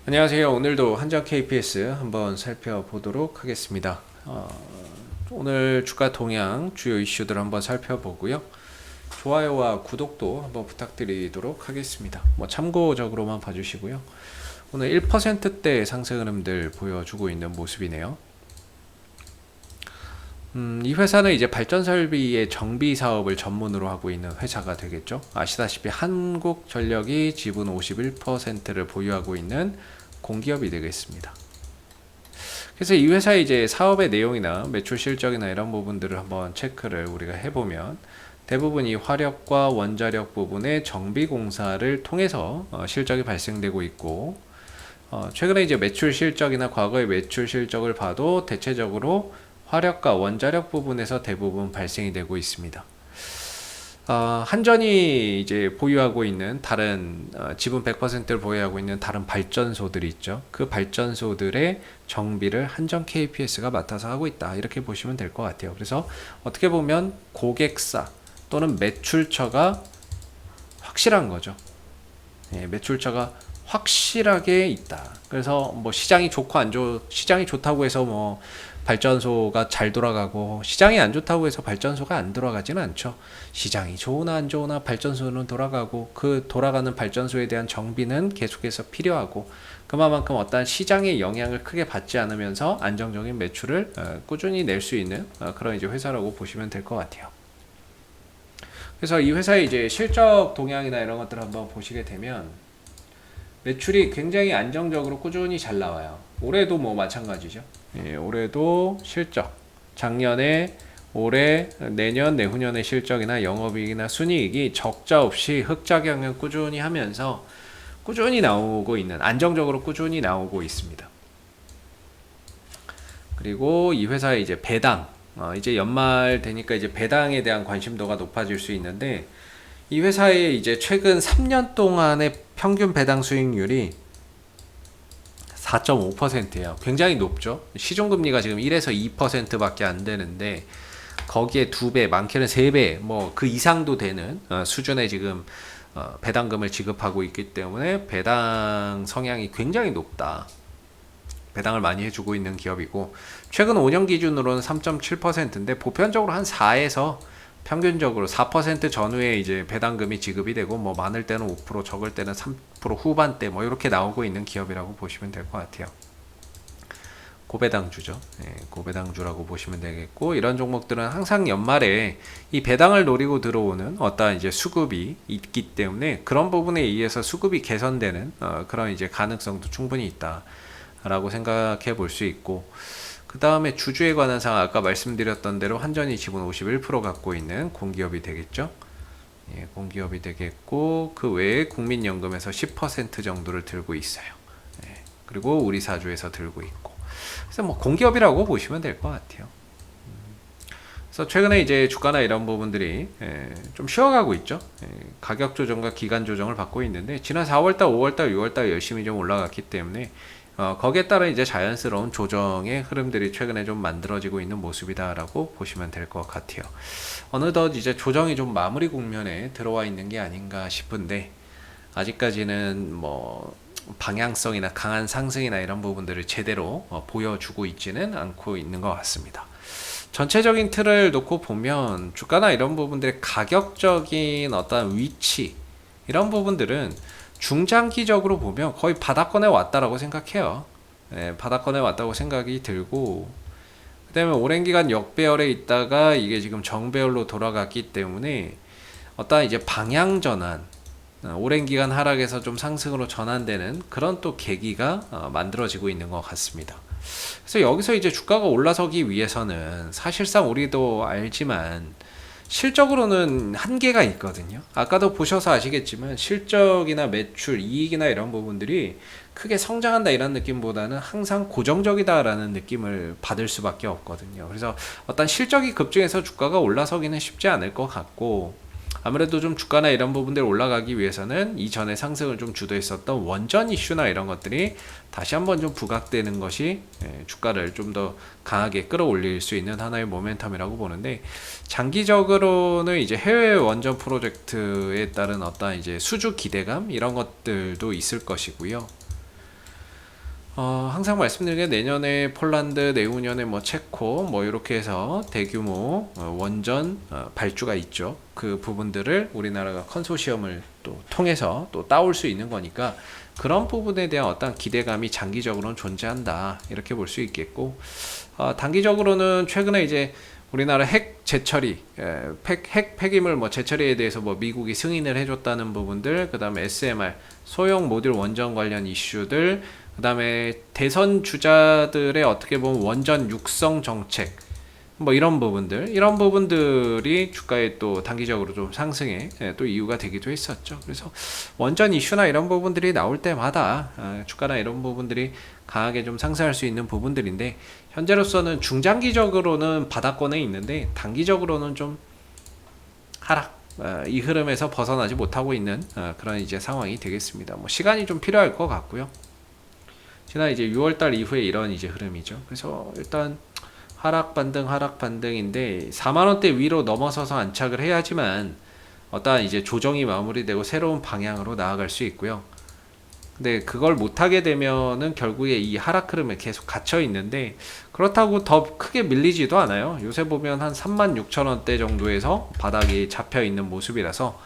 안녕하세요. 오늘도 한정 KPS 한번 살펴보도록 하겠습니다. 오늘 주가 동향 주요 이슈들 한번 살펴보고요. 좋아요와 구독도 한번 부탁드리도록 하겠습니다. 참고적으로만 봐주시고요. 오늘 1%대 상승 흐름들 보여주고 있는 모습이네요. 이 회사는 이제 발전 설비의 정비 사업을 전문으로 하고 있는 회사가 되겠죠. 아시다시피 한국전력이 지분 51%를 보유하고 있는 공기업이 되겠습니다. 그래서 이 회사의 이제 사업의 내용이나 매출 실적이나 이런 부분들을 한번 체크를 우리가 해보면 대부분 이 화력과 원자력 부분의 정비 공사를 통해서 실적이 발생되고 있고, 최근에 이제 매출 실적이나 과거의 매출 실적을 봐도 대체적으로 화력과 원자력 부분에서 대부분 발생이 되고 있습니다. 한전이 이제 보유하고 있는 다른 지분 100%를 보유하고 있는 다른 발전소들이 있죠. 그 발전소들의 정비를 한전 KPS가 맡아서 하고 있다. 이렇게 보시면 될 것 같아요. 그래서 어떻게 보면 고객사 또는 매출처가 확실한 거죠. 예, 매출처가 확실하게 있다. 그래서 시장이 좋고 시장이 좋다고 해서 발전소가 잘 돌아가고 시장이 안 좋다고 해서 발전소가 안 돌아가지는 않죠. 시장이 좋으나 안 좋으나 발전소는 돌아가고 그 돌아가는 발전소에 대한 정비는 계속해서 필요하고 그만큼 어떤 시장의 영향을 크게 받지 않으면서 안정적인 매출을 꾸준히 낼 수 있는 그런 이제 회사라고 보시면 될 것 같아요. 그래서 이 회사의 이제 실적 동향이나 이런 것들을 한번 보시게 되면 매출이 굉장히 안정적으로 꾸준히 잘 나와요. 올해도 마찬가지죠. 예, 올해도 실적, 작년에 올해, 내년, 내후년의 실적이나 영업이익이나 순이익이 적자 없이 흑자 경영 꾸준히 하면서 꾸준히 나오고 있는, 안정적으로 꾸준히 나오고 있습니다. 그리고 이 회사의 이제 배당, 이제 연말 되니까 이제 배당에 대한 관심도가 높아질 수 있는데 이 회사의 이제 최근 3년 동안의 평균 배당 수익률이 4.5%예요. 굉장히 높죠. 시중금리가 지금 1에서 2%밖에 안 되는데 거기에 2배, 많게는 3배, 그 이상도 되는 수준의 지금 배당금을 지급하고 있기 때문에 배당 성향이 굉장히 높다. 배당을 많이 해주고 있는 기업이고 최근 5년 기준으로는 3.7%인데 보편적으로 한 4에서 평균적으로 4% 전후에 이제 배당금이 지급이 되고 많을 때는 5%, 적을 때는 3% 후반대 이렇게 나오고 있는 기업이라고 보시면 될 것 같아요. 고배당주죠. 예, 고배당주라고 보시면 되겠고 이런 종목들은 항상 연말에 이 배당을 노리고 들어오는 어떠한 이제 수급이 있기 때문에 그런 부분에 의해서 수급이 개선되는 그런 이제 가능성도 충분히 있다라고 생각해 볼 수 있고 그 다음에 주주에 관한 사항 아까 말씀드렸던 대로 한전이 지분 51% 갖고 있는 공기업이 되겠죠. 예, 공기업이 되겠고 그 외에 국민연금에서 10% 정도를 들고 있어요. 예, 그리고 우리 사주에서 들고 있고 그래서 공기업이라고 보시면 될 것 같아요. 그래서 최근에 이제 주가나 이런 부분들이 좀 쉬어가고 있죠. 가격 조정과 기간 조정을 받고 있는데 지난 4월달, 5월달, 6월달 열심히 좀 올라갔기 때문에 거기에 따라 이제 자연스러운 조정의 흐름들이 최근에 좀 만들어지고 있는 모습이다라고 보시면 될 것 같아요. 어느덧 이제 조정이 좀 마무리 국면에 들어와 있는 게 아닌가 싶은데 아직까지는 방향성이나 강한 상승이나 이런 부분들을 제대로 보여주고 있지는 않고 있는 것 같습니다. 전체적인 틀을 놓고 보면 주가나 이런 부분들의 가격적인 어떤 위치 이런 부분들은 중장기적으로 보면 거의 바닥권에 왔다라고 생각해요. 네, 바닥권에 왔다고 생각이 들고 그 다음에 오랜 기간 역배열에 있다가 이게 지금 정배열로 돌아갔기 때문에 어떤 이제 방향 전환 오랜 기간 하락에서 좀 상승으로 전환되는 그런 또 계기가 만들어지고 있는 것 같습니다. 그래서 여기서 이제 주가가 올라서기 위해서는 사실상 우리도 알지만 실적으로는 한계가 있거든요. 아까도 보셔서 아시겠지만 실적이나 매출, 이익이나 이런 부분들이 크게 성장한다 이런 느낌보다는 항상 고정적이다라는 느낌을 받을 수밖에 없거든요. 그래서 어떤 실적이 급증해서 주가가 올라서기는 쉽지 않을 것 같고 아무래도 좀 주가나 이런 부분들 올라가기 위해서는 이전에 상승을 좀 주도했었던 원전 이슈나 이런 것들이 다시 한번 좀 부각되는 것이 주가를 좀 더 강하게 끌어올릴 수 있는 하나의 모멘텀이라고 보는데 장기적으로는 이제 해외 원전 프로젝트에 따른 어떤 이제 수주 기대감 이런 것들도 있을 것이고요. 항상 말씀드린 게 내년에 폴란드, 내후년에 뭐 체코, 뭐 이렇게 해서 대규모 원전 발주가 있죠. 그 부분들을 우리나라가 컨소시엄을 또 통해서 또 따올 수 있는 거니까 그런 부분에 대한 어떤 기대감이 장기적으로는 존재한다. 이렇게 볼 수 있겠고, 단기적으로는 최근에 이제 우리나라 핵 재처리, 핵 폐기물 뭐 재처리에 대해서 뭐 미국이 승인을 해줬다는 부분들, 그 다음에 SMR 소형 모듈 원전 관련 이슈들, 그 다음에 대선 주자들의 어떻게 보면 원전 육성 정책, 뭐 이런 부분들, 이런 부분들이 주가에 또 단기적으로 좀 상승에 또 이유가 되기도 했었죠. 그래서 원전 이슈나 이런 부분들이 나올 때마다 주가나 이런 부분들이 강하게 좀 상승할 수 있는 부분들인데, 현재로서는 중장기적으로는 바닥권에 있는데 단기적으로는 좀 하락, 이 흐름에서 벗어나지 못하고 있는 그런 이제 상황이 되겠습니다. 뭐 시간이 좀 필요할 것 같고요. 지난 이제 6월달 이후에 이런 이제 흐름이죠. 그래서 일단 하락 반등인데 4만 원대 위로 넘어서서 안착을 해야지만 어떠한 이제 조정이 마무리되고 새로운 방향으로 나아갈 수 있고요. 근데 그걸 못하게 되면은 결국에 이 하락 흐름에 계속 갇혀 있는데, 그렇다고 더 크게 밀리지도 않아요. 요새 보면 한 36,000원대 정도에서 바닥이 잡혀 있는 모습이라서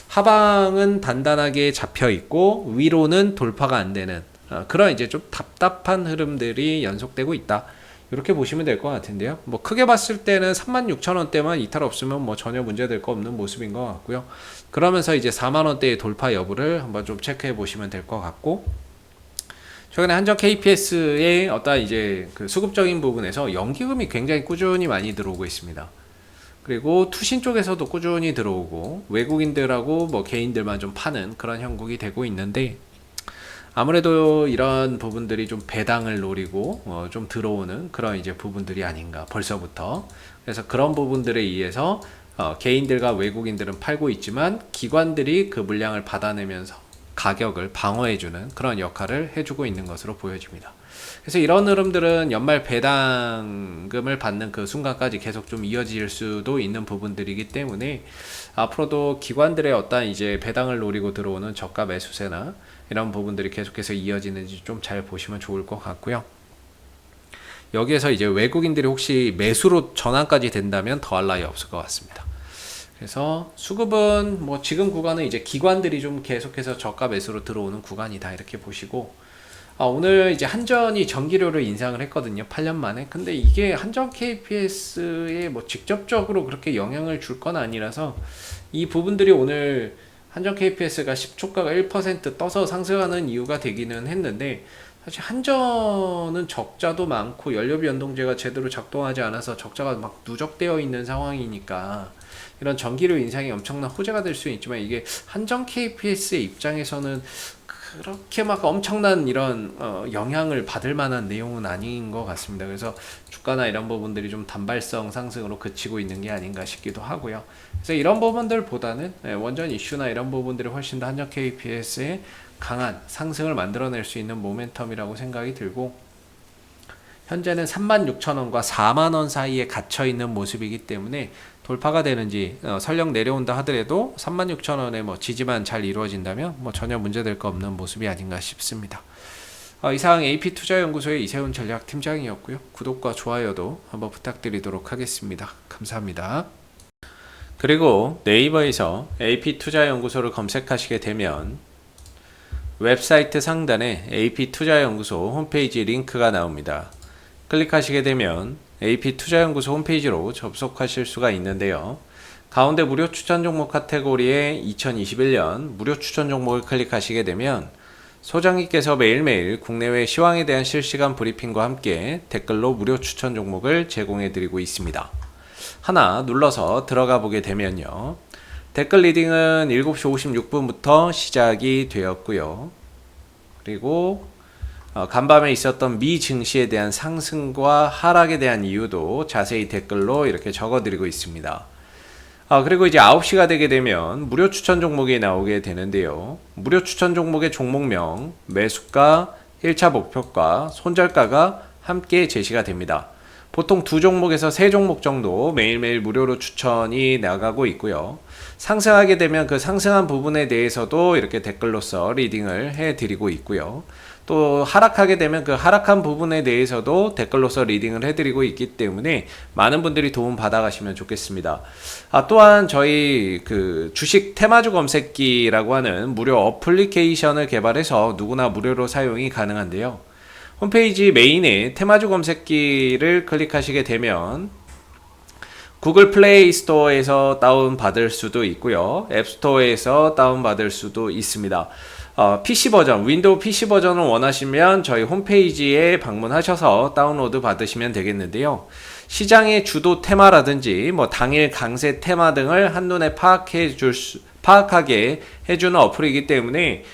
하방은 단단하게 잡혀 있고 위로는 돌파가 안 되는 그런 이제 좀 답답한 흐름들이 연속되고 있다. 이렇게 보시면 될 것 같은데요. 뭐 크게 봤을 때는 36,000원대만 이탈 없으면 뭐 전혀 문제될 거 없는 모습인 것 같고요. 그러면서 이제 4만원대의 돌파 여부를 한번 좀 체크해 보시면 될 것 같고, 최근에 한전 KPS의 어떤 이제 그 수급적인 부분에서 연기금이 굉장히 꾸준히 많이 들어오고 있습니다. 그리고 투신 쪽에서도 꾸준히 들어오고 외국인들하고 뭐 개인들만 좀 파는 그런 형국이 되고 있는데, 아무래도 이런 부분들이 좀 배당을 노리고 좀 들어오는 그런 이제 부분들이 아닌가 벌써부터. 그래서 그런 부분들에 의해서 개인들과 외국인들은 팔고 있지만 기관들이 그 물량을 받아내면서 가격을 방어해주는 그런 역할을 해주고 있는 것으로 보여집니다. 그래서 이런 흐름들은 연말 배당금을 받는 그 순간까지 계속 좀 이어질 수도 있는 부분들이기 때문에 앞으로도 기관들의 어떤 이제 배당을 노리고 들어오는 저가 매수세나 이런 부분들이 계속해서 이어지는지 좀 잘 보시면 좋을 것 같고요. 여기에서 이제 외국인들이 혹시 매수로 전환까지 된다면 더할 나위 없을 것 같습니다. 그래서 수급은 뭐 지금 구간은 이제 기관들이 좀 계속해서 저가 매수로 들어오는 구간이다 이렇게 보시고, 오늘 이제 한전이 전기료를 인상을 했거든요. 8년 만에. 근데 이게 한전 KPS에 뭐 직접적으로 그렇게 영향을 줄 건 아니라서 이 부분들이 오늘 한전 KPS가 10초가가 1% 떠서 상승하는 이유가 되기는 했는데, 사실 한전은 적자도 많고 연료비 연동제가 제대로 작동하지 않아서 적자가 막 누적되어 있는 상황이니까 이런 전기료 인상이 엄청난 호재가 될 수는 있지만, 이게 한전 KPS의 입장에서는 그렇게 막 엄청난 이런 영향을 받을 만한 내용은 아닌 것 같습니다. 그래서 주가나 이런 부분들이 좀 단발성 상승으로 그치고 있는 게 아닌가 싶기도 하고요. 그래서 이런 부분들보다는 원전 이슈나 이런 부분들이 훨씬 더 한전 KPS의 강한 상승을 만들어낼 수 있는 모멘텀이라고 생각이 들고, 현재는 36,000원과 4만원 사이에 갇혀있는 모습이기 때문에 돌파가 되는지 설령 내려온다 하더라도 36,000원에 뭐 지지만 잘 이루어진다면 뭐 전혀 문제될 거 없는 모습이 아닌가 싶습니다. 이상 AP투자연구소의 이세훈 전략팀장이었고요. 구독과 좋아요도 한번 부탁드리도록 하겠습니다. 감사합니다. 그리고 네이버에서 AP투자연구소를 검색하시게 되면 웹사이트 상단에 AP투자연구소 홈페이지 링크가 나옵니다. 클릭하시게 되면 AP투자연구소 홈페이지로 접속하실 수가 있는데요. 가운데 무료 추천 종목 카테고리에 2021년 무료 추천 종목을 클릭하시게 되면 소장님께서 매일매일 국내외 시황에 대한 실시간 브리핑과 함께 댓글로 무료 추천 종목을 제공해 드리고 있습니다. 하나 눌러서 들어가 보게 되면요. 댓글 리딩은 7시 56분부터 시작이 되었고요. 그리고 간밤에 있었던 미 증시에 대한 상승과 하락에 대한 이유도 자세히 댓글로 이렇게 적어드리고 있습니다. 그리고 이제 9시가 되게 되면 무료 추천 종목이 나오게 되는데요. 무료 추천 종목의 종목명, 매수가, 1차 목표가, 손절가가 함께 제시가 됩니다. 보통 2종목에서 3종목 정도 매일매일 무료로 추천이 나가고 있고요. 상승하게 되면 그 상승한 부분에 대해서도 이렇게 댓글로서 리딩을 해드리고 있고요. 또 하락하게 되면 그 하락한 부분에 대해서도 댓글로서 리딩을 해드리고 있기 때문에 많은 분들이 도움 받아가시면 좋겠습니다. 또한 저희 그 주식 테마주 검색기라고 하는 무료 어플리케이션을 개발해서 누구나 무료로 사용이 가능한데요. 홈페이지 메인에 테마주 검색기를 클릭하시게 되면 구글 플레이 스토어에서 다운받을 수도 있고요. 앱스토어에서 다운받을 수도 있습니다. PC 버전, 윈도우 PC 버전을 원하시면 저희 홈페이지에 방문하셔서 다운로드 받으시면 되겠는데요. 시장의 주도 테마라든지 당일 강세 테마 등을 한눈에 파악하게 해주는 어플이기 때문에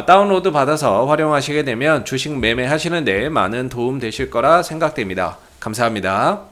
다운로드 받아서 활용하시게 되면 주식 매매하시는데 많은 도움 되실 거라 생각됩니다. 감사합니다.